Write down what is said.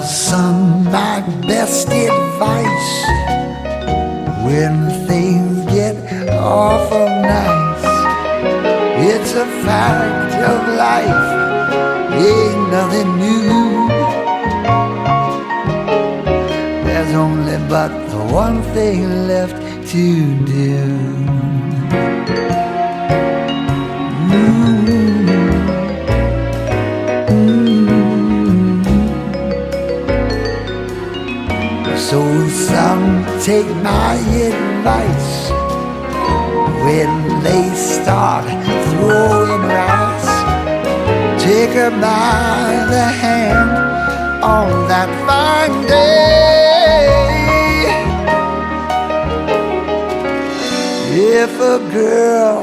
Well, son, my best advice when things get awful nice, it's a fact of life, ain't nothing new. There's only but the one thing left to do. So some take my advice when they start throwing rice. Take her by the hand on that fine day. If a girl